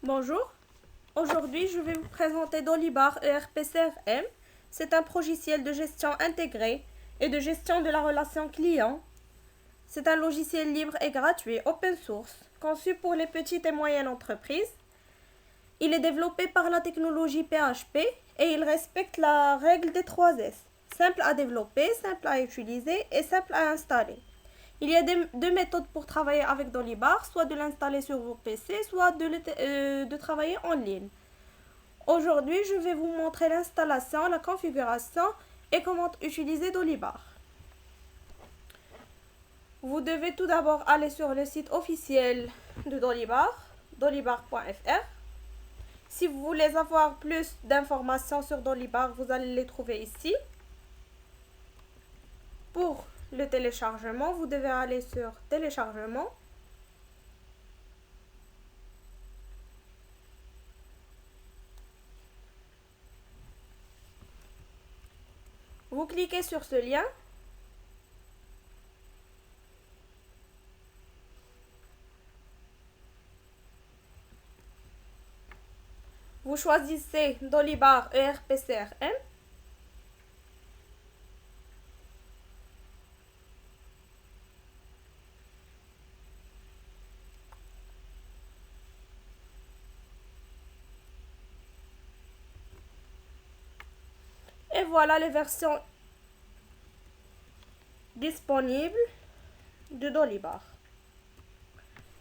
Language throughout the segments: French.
Bonjour, aujourd'hui je vais vous présenter Dolibar ERP-CRM. C'est un logiciel de gestion intégrée et de gestion de la relation client. C'est un logiciel libre et gratuit, open source, conçu pour les petites et moyennes entreprises. Il est développé par la technologie PHP et il respecte la règle des 3 S. Simple à développer, simple à utiliser et simple à installer. Il y a deux méthodes pour travailler avec Dolibar, soit de l'installer sur vos PC, soit de travailler en ligne. Aujourd'hui, je vais vous montrer l'installation, la configuration et comment utiliser Dolibar. Vous devez tout d'abord aller sur le site officiel de Dolibar, dolibar.fr. Si vous voulez avoir plus d'informations sur Dolibar, vous allez les trouver ici. Pour le téléchargement, vous devez aller sur téléchargement. Vous cliquez sur ce lien. Vous choisissez Dolibar ERP-CRM. Et voilà les versions disponibles de Dolibar.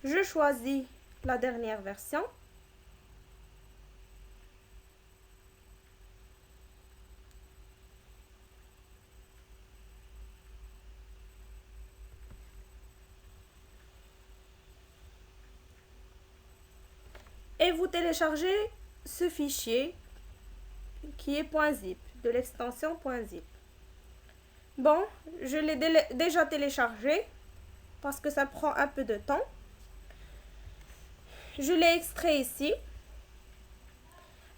Je choisis la dernière version. Et vous téléchargez ce fichier qui est .zip, de l'extension .zip. Bon, je l'ai déjà téléchargé parce que ça prend un peu de temps. Je l'ai extrait ici.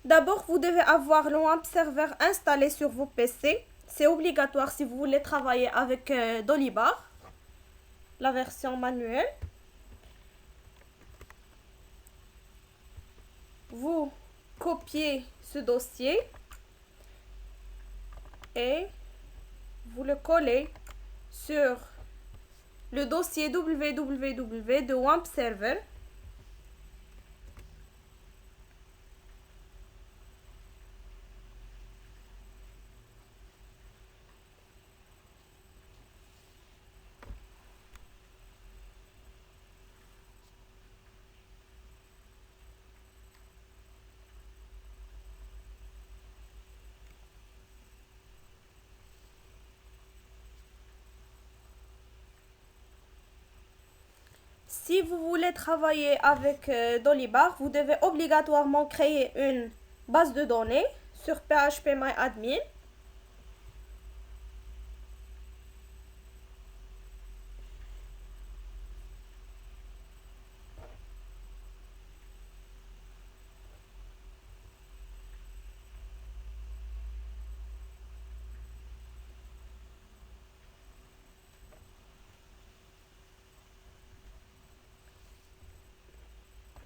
D'abord, vous devez avoir le WAMP Server installé sur vos PC. C'est obligatoire si vous voulez travailler avec Dolibar, la version manuelle. Vous copiez ce dossier et vous le collez sur le dossier www de WAMP Server. Si vous voulez travailler avec Dolibar, vous devez obligatoirement créer une base de données sur PHPMyAdmin.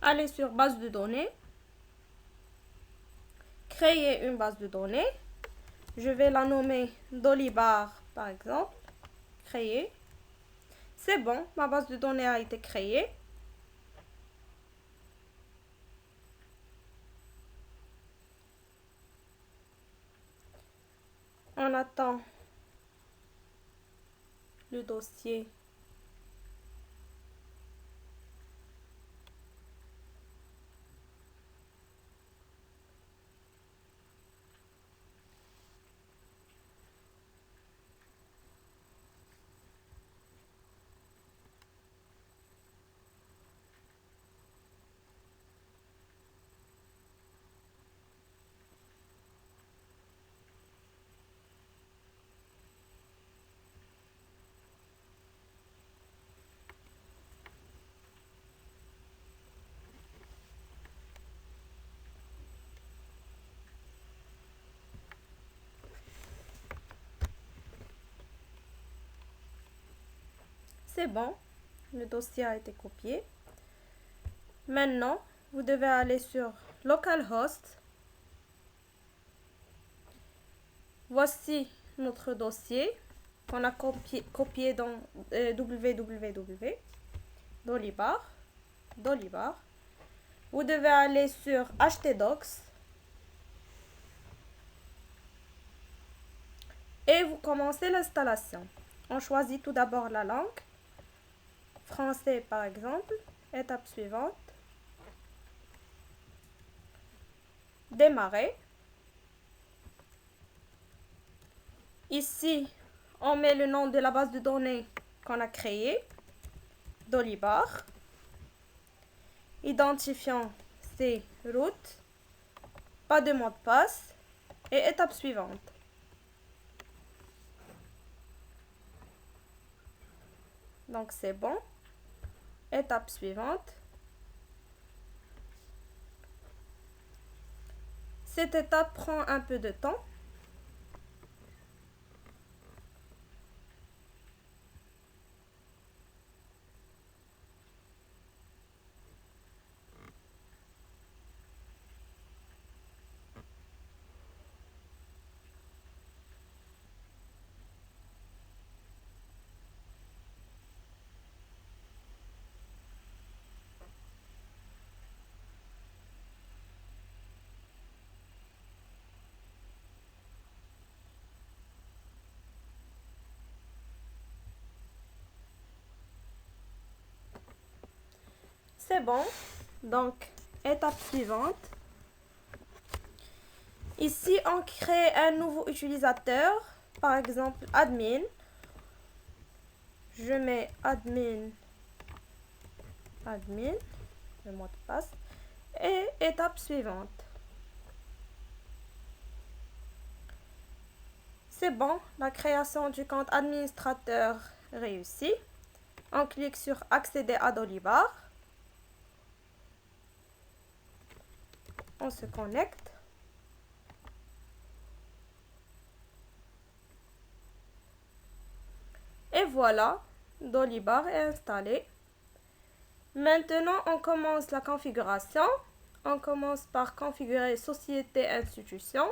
Allez sur base de données. Créer une base de données. Je vais la nommer Dolibar par exemple. Créer. C'est bon, ma base de données a été créée. On attend le dossier. C'est bon, le dossier a été copié. Maintenant, vous devez aller sur localhost. Voici notre dossier qu'on a copié dans www. Dolibar. Vous devez aller sur htdocs et vous commencez l'installation. On choisit tout d'abord la langue, français par exemple. Étape suivante, démarrer. Ici, on met le nom de la base de données qu'on a créée, Dolibar. Identifiant, c'est root, pas de mot de passe. Et étape suivante. Donc c'est bon. Étape suivante. Cette étape prend un peu de temps. C'est bon. Donc, étape suivante. Ici, on crée un nouveau utilisateur. Par exemple, admin. Je mets admin, le mot de passe. Et étape suivante. C'est bon, la création du compte administrateur réussie. On clique sur accéder à Dolibar. On se connecte. Et voilà, Dolibar est installé. Maintenant, on commence la configuration. On commence par configurer société institution.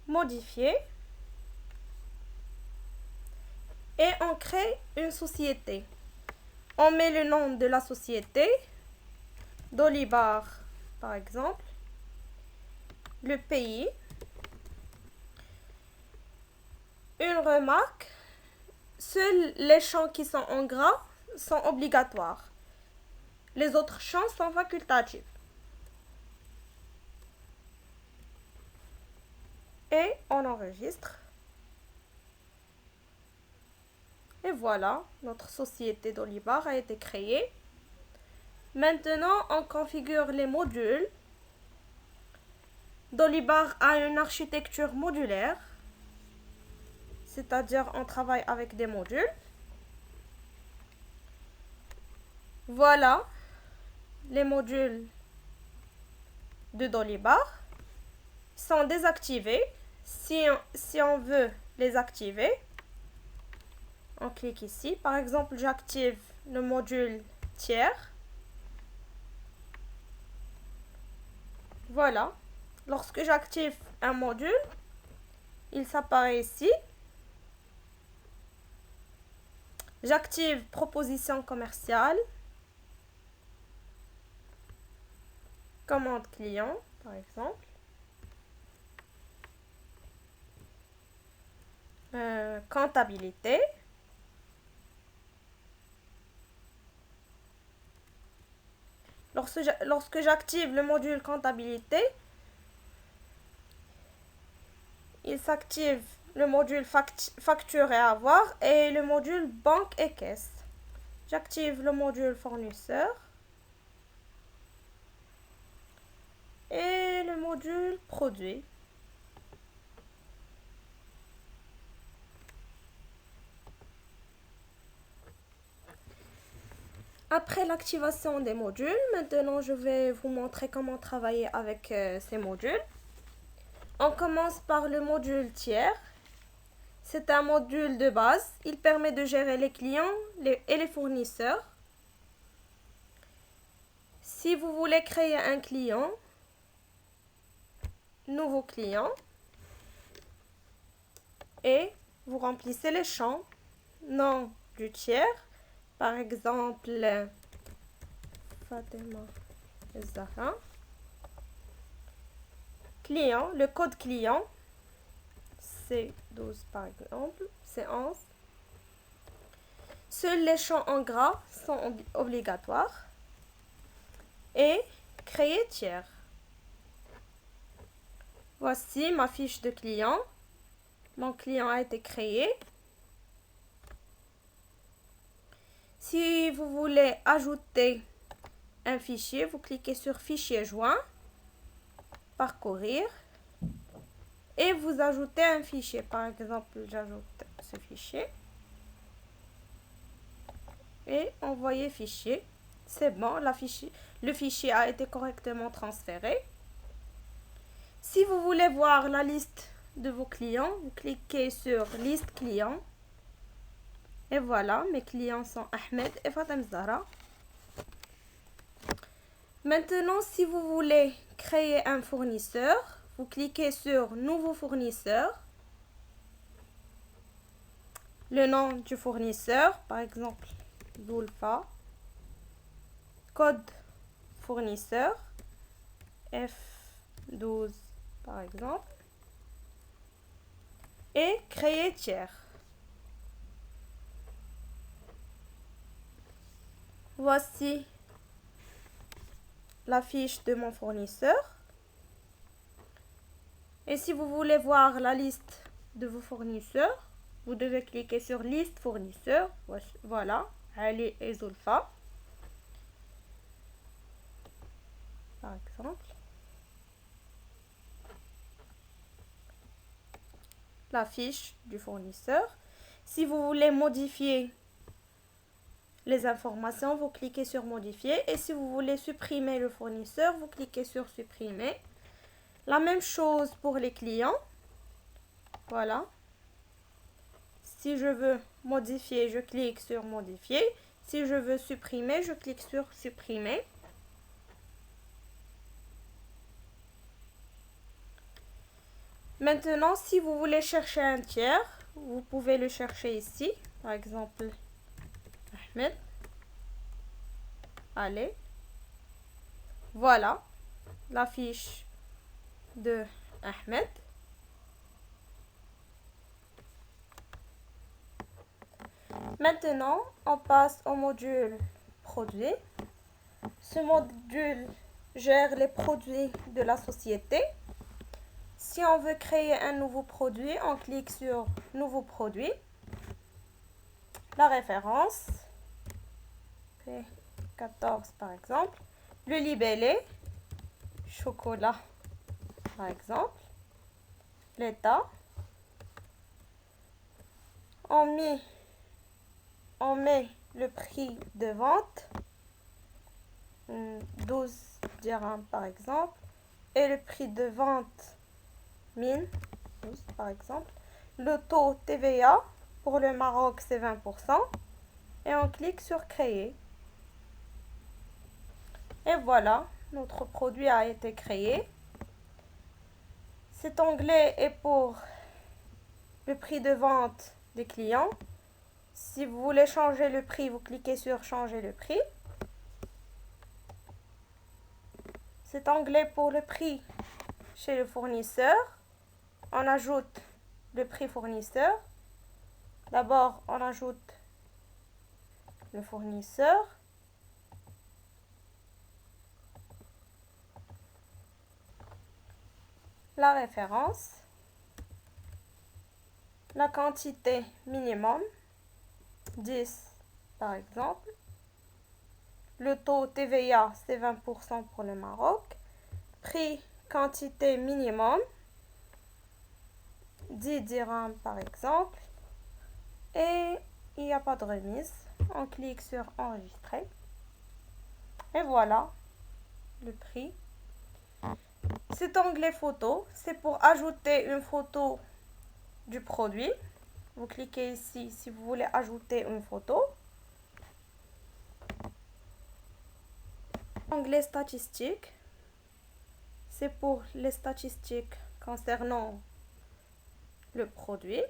Modifier. Et on crée une société. On met le nom de la société, Dolibar par exemple, le pays. Une remarque, seuls les champs qui sont en gras sont obligatoires. Les autres champs sont facultatifs. Et on enregistre. Et voilà, notre société Dolibar a été créée. Maintenant, on configure les modules. Dolibar a une architecture modulaire, c'est-à-dire on travaille avec des modules. Voilà les modules de Dolibar. Ils sont désactivés. Si on veut les activer, on clique ici. Par exemple, j'active le module tiers. Voilà. Lorsque j'active un module, il s'apparaît ici. J'active proposition commerciale. Commande client, par exemple. Comptabilité. Lorsque j'active le module comptabilité, il s'active le module facture et avoir et le module banque et caisse. J'active le module fournisseur et le module produit. Après l'activation des modules, maintenant je vais vous montrer comment travailler avec ces modules. On commence par le module tiers. C'est un module de base. Il permet de gérer les clients et les fournisseurs. Si vous voulez créer un client, nouveau client, et vous remplissez les champs, nom du tiers, par exemple Fatima Zahra, client, le code client, C12 par exemple, C11. Seuls les champs en gras sont obligatoires. Et créer tiers. Voici ma fiche de client. Mon client a été créé. Si vous voulez ajouter un fichier, vous cliquez sur Fichier joint, Parcourir, et vous ajoutez un fichier. Par exemple, j'ajoute ce fichier. Et envoyer fichier. C'est bon, le fichier a été correctement transféré. Si vous voulez voir la liste de vos clients, vous cliquez sur Liste clients. Et voilà, mes clients sont Ahmed et Fatima Zahra. Maintenant, si vous voulez créer un fournisseur, vous cliquez sur Nouveau fournisseur. Le nom du fournisseur, par exemple, Zulfa. Code fournisseur, F12 par exemple. Et créer tiers. Voici la fiche de mon fournisseur. Et si vous voulez voir la liste de vos fournisseurs, vous devez cliquer sur Liste fournisseurs. Voilà, Ali et Zulfa. Par exemple. La fiche du fournisseur. Si vous voulez modifier les informations, vous cliquez sur Modifier. Et si vous voulez supprimer le fournisseur, vous cliquez sur Supprimer. La même chose pour les clients. Voilà. Si je veux modifier, je clique sur Modifier. Si je veux supprimer, je clique sur Supprimer. Maintenant, si vous voulez chercher un tiers, vous pouvez le chercher ici. Par exemple, Ahmed. Allez. Voilà la fiche de Ahmed. Maintenant, on passe au module produit. Ce module gère les produits de la société. Si on veut créer un nouveau produit, on clique sur Nouveau produit. La référence, P14 par exemple. Le libellé, chocolat par exemple. L'état. On met le prix de vente, 12 dirhams par exemple. Et le prix de vente, 1000 par exemple. Le taux TVA pour le Maroc c'est 20%. Et on clique sur Créer. Et voilà, notre produit a été créé. Cet onglet est pour le prix de vente des clients. Si vous voulez changer le prix, vous cliquez sur Changer le prix. Cet onglet pour le prix chez le fournisseur. On ajoute le prix fournisseur. D'abord, on ajoute le fournisseur. La référence. La quantité minimum, 10 par exemple. Le taux TVA, c'est 20% pour le Maroc. Prix, quantité minimum, 10 dirhams par exemple. Et il n'y a pas de remise. On clique sur Enregistrer. Et voilà le prix. Cet onglet photo, c'est pour ajouter une photo du produit. Vous cliquez ici si vous voulez ajouter une photo. Onglet statistiques. C'est pour les statistiques concernant le produit.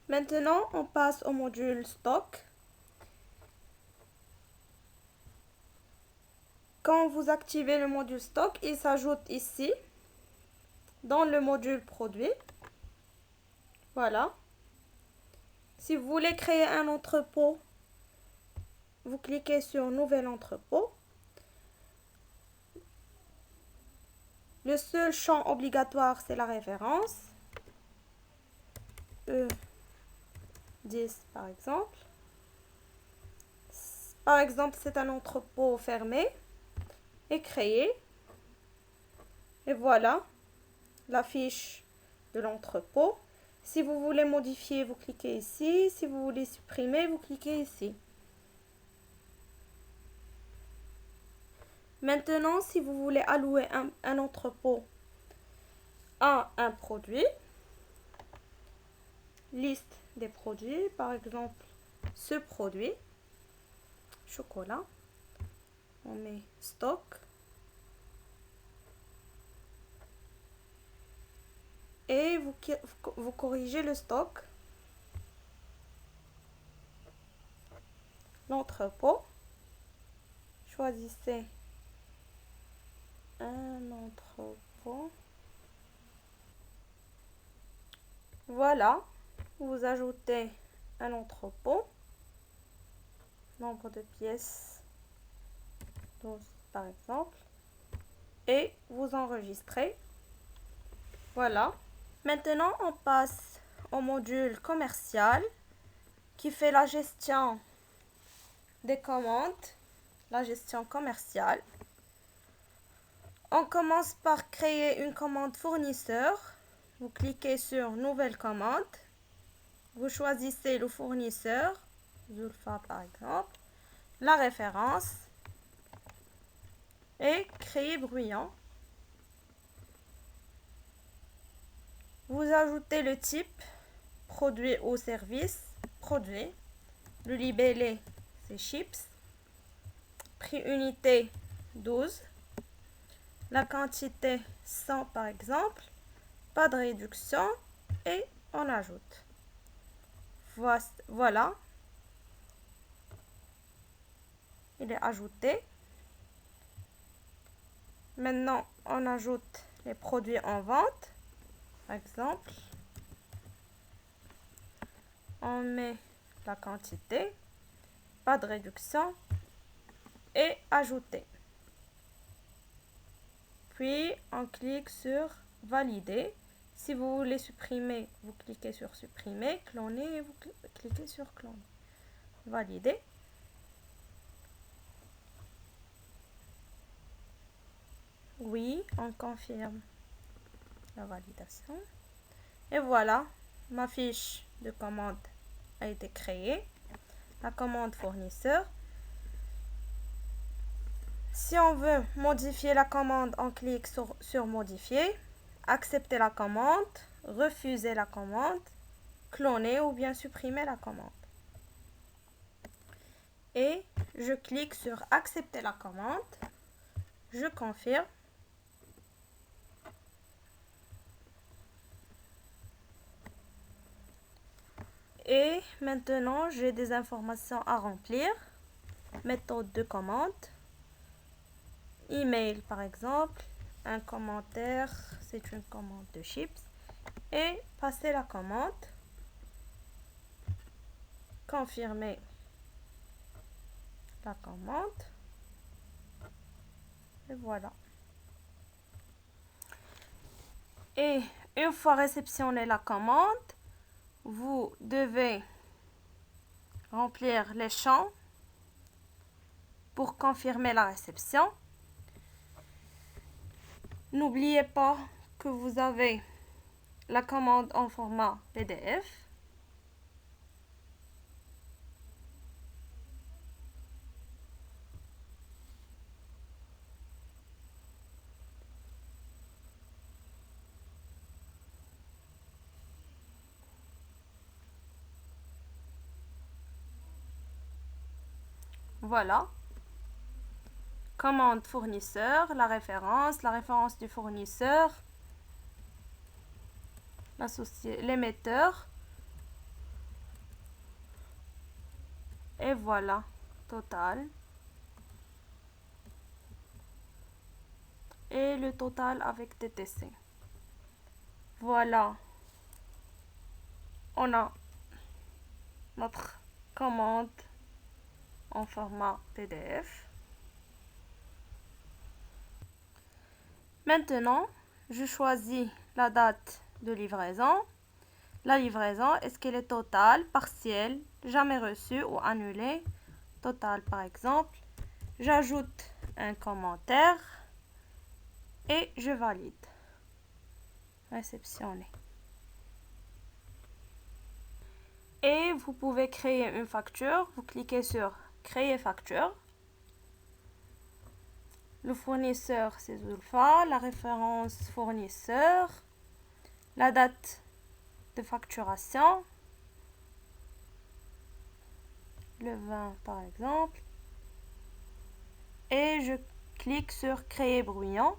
Maintenant, on passe au module stock. Quand vous activez le module stock, il s'ajoute ici, dans le module produit. Voilà. Si vous voulez créer un entrepôt, vous cliquez sur Nouvel entrepôt. Le seul champ obligatoire, c'est la référence. E10 par exemple. Par exemple, c'est un entrepôt fermé et créé. Et voilà la fiche de l'entrepôt. Si vous voulez modifier, vous cliquez ici. Si vous voulez supprimer, vous cliquez ici. Maintenant, si vous voulez allouer un entrepôt à un produit, liste des produits, par exemple, ce produit, chocolat, on met stock. Et vous corrigez le stock, l'entrepôt, choisissez un entrepôt. Voilà, vous ajoutez un entrepôt, nombre de pièces 12 par exemple, et vous enregistrez. Voilà. Maintenant, on passe au module commercial qui fait la gestion des commandes, la gestion commerciale. On commence par créer une commande fournisseur. Vous cliquez sur Nouvelle commande. Vous choisissez le fournisseur, Zulfa par exemple, la référence et créer brouillon. Vous ajoutez le type, produit ou service, produit. Le libellé, c'est chips. Prix unité, 12. La quantité, 100 par exemple. Pas de réduction. Et on ajoute. Voilà. Il est ajouté. Maintenant, on ajoute les produits en vente. Par exemple, on met la quantité, pas de réduction et ajouter. Puis, on clique sur valider. Si vous voulez supprimer, vous cliquez sur supprimer, cloner, vous cliquez sur cloner. Valider. Oui, on confirme la validation. Et voilà, ma fiche de commande a été créée. La commande fournisseur. Si on veut modifier la commande, on clique sur modifier, accepter la commande, refuser la commande, cloner ou bien supprimer la commande. Et je clique sur accepter la commande, je confirme. Et maintenant, j'ai des informations à remplir. Méthode de commande. Email par exemple. Un commentaire, c'est une commande de chips. Et passer la commande. Confirmer la commande. Et voilà. Et une fois réceptionné la commande, vous devez remplir les champs pour confirmer la réception. N'oubliez pas que vous avez la commande en format PDF. Voilà. Commande fournisseur, la référence du fournisseur, l'émetteur. Et voilà, total. Et le total avec TTC. Voilà. On a notre commande en format PDF. Maintenant, je choisis la date de livraison. La livraison, est-ce qu'elle est totale, partielle, jamais reçue ou annulée? Totale par exemple. J'ajoute un commentaire et je valide. Réceptionner. Et vous pouvez créer une facture. Vous cliquez sur créer facture. Le fournisseur c'est Zulfa, la référence fournisseur, la date de facturation, le 20 par exemple, et je clique sur créer brouillon.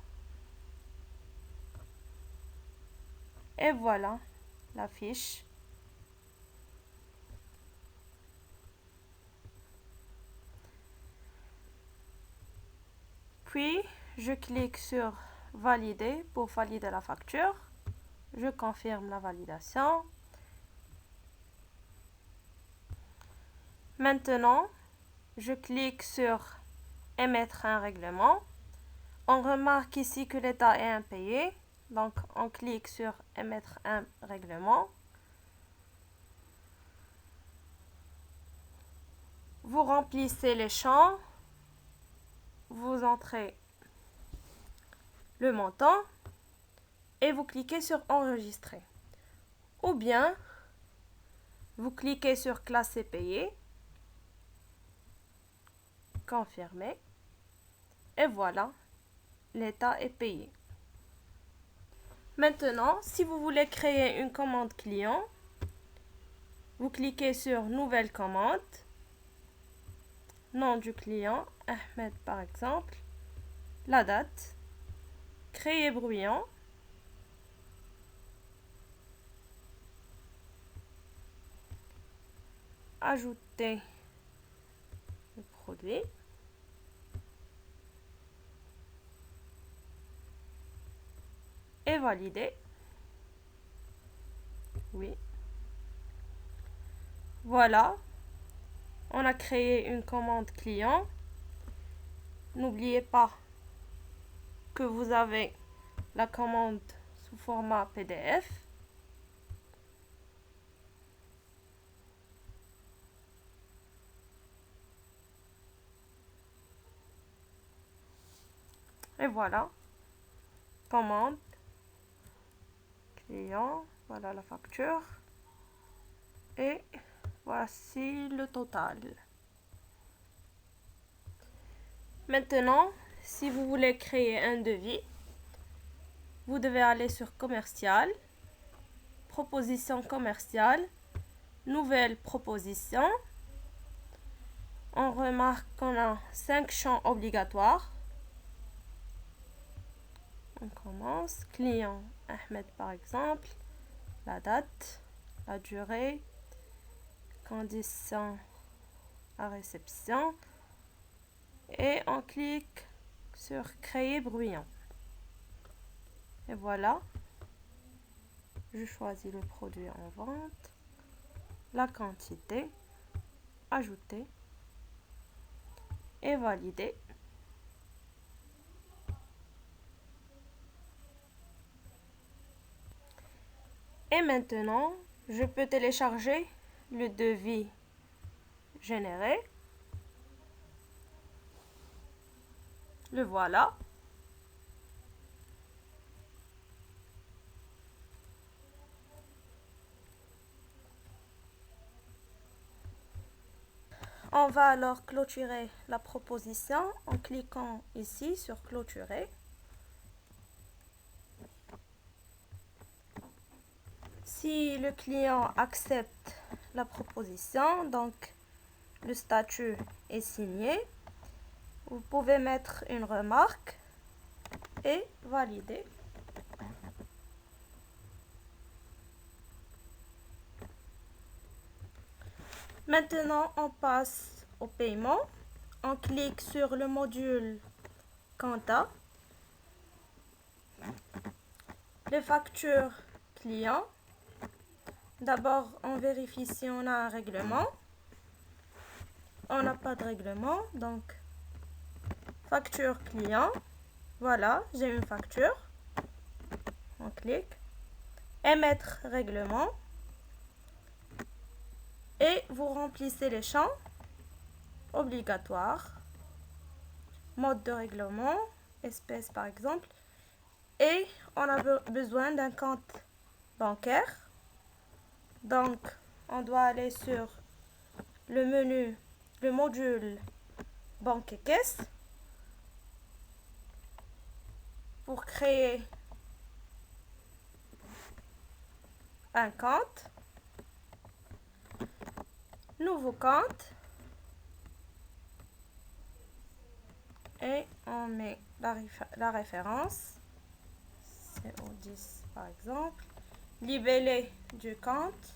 Et voilà la fiche. Puis, je clique sur valider pour valider la facture. Je confirme la validation. Maintenant, je clique sur émettre un règlement. On remarque ici que l'état est impayé. Donc, on clique sur émettre un règlement. Vous remplissez les champs. Vous entrez le montant et vous cliquez sur enregistrer. Ou bien, vous cliquez sur classer payé, confirmer, et voilà, l'état est payé. Maintenant, si vous voulez créer une commande client, vous cliquez sur nouvelle commande, nom du client, Ahmed par exemple, la date, créer brouillon, ajouter le produit, et valider. Oui. Voilà. On a créé une commande client. N'oubliez pas que vous avez la commande sous format PDF. Et voilà. Commande. Client. Voilà la facture. Et voici le total. Maintenant, si vous voulez créer un devis, vous devez aller sur commercial, proposition commerciale, nouvelle proposition. On remarque qu'on a 5 champs obligatoires. On commence. Client Ahmed par exemple, la date, la durée, conditions à réception. Et on clique sur créer brouillon. Et voilà. Je choisis le produit en vente, la quantité, ajouter et valider. Et maintenant, je peux télécharger le devis généré. Le voilà. On va alors clôturer la proposition en cliquant ici sur clôturer. Si le client accepte la proposition, donc Le statut est signé. Vous pouvez mettre une remarque et valider. Maintenant, on passe au paiement. On clique sur le module Compta. Les factures clients. D'abord, on vérifie si on a un règlement. On n'a pas de règlement, donc facture client. Voilà, j'ai une facture. On clique. Émettre règlement. Et vous remplissez les champs obligatoires. Mode de règlement, espèce par exemple. Et on a besoin d'un compte bancaire. Donc, on doit aller sur le menu, le module banque et caisse pour créer un compte. Nouveau compte. Et on met la référence. CO10 par exemple. Libellé du compte.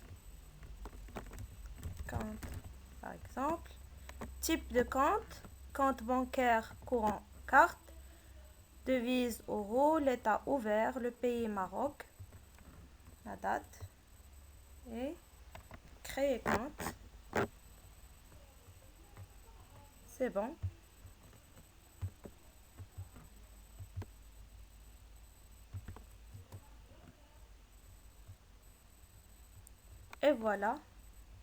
Compte par exemple. Type de compte. Compte bancaire courant carte. Devise euro. L'état ouvert. Le pays Maroc. La date. Et créer compte. C'est bon. Et voilà,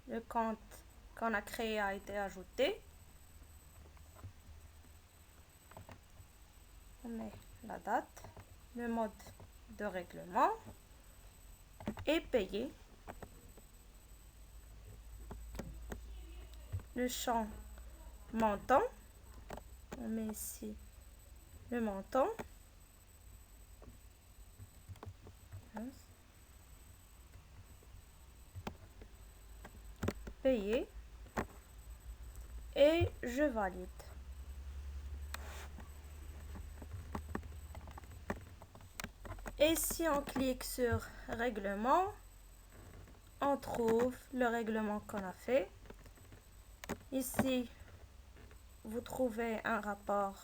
le compte qu'on a créé a été ajouté. On met la date, le mode de règlement et payer. Le champ montant, on met ici le montant. Payer et je valide. Et si on clique sur règlement, on trouve le règlement qu'on a fait. Ici, vous trouvez un rapport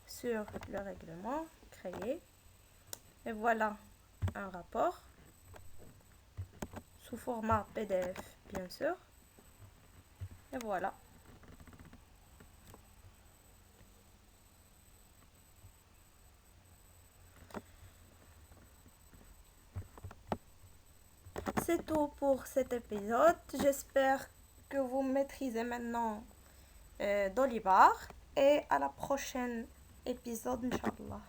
sur le règlement créé. Et voilà un rapport sous format PDF, bien sûr. Et voilà. C'est tout pour cet épisode. J'espère que vous maîtrisez maintenant Dolibar. Et à la prochaine épisode, Inch'Allah.